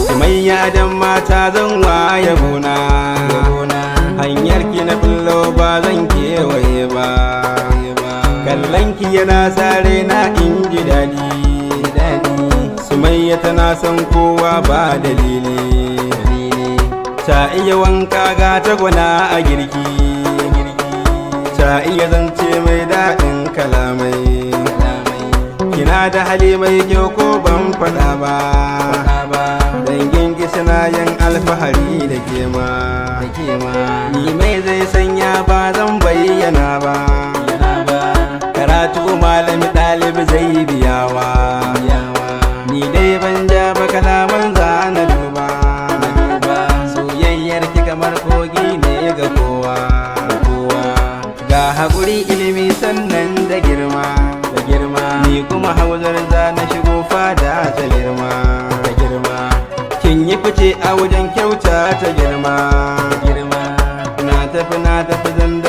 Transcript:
Sumayya dan mata zan waye gona, hanyar ki na bullo ba zan kewaye ba, kallon ki yana sare na in ji daɗi. Sumayya tana son kowa ba dalili, ta iya wanka ga ta gwana a girki, ta iya zance mai daɗin kalamai. Kina da hali mai kyau ko ban faɗa ba, dangin ki suna yin alfahari da ke ma. Ni mai zai sanya ba zan bayyana ba, karatu malami ɗalibi zai biyawa. Ni dai ban ja ba kalaman za na duba, soyayyar ki kamar kogi ne ga kowa. Ga haƙuri ilimi sannan da girma, ni kuma hauzar za na shigo fada ta girma. Kin yi fice a wajen kyauta ta girma, na tafi zan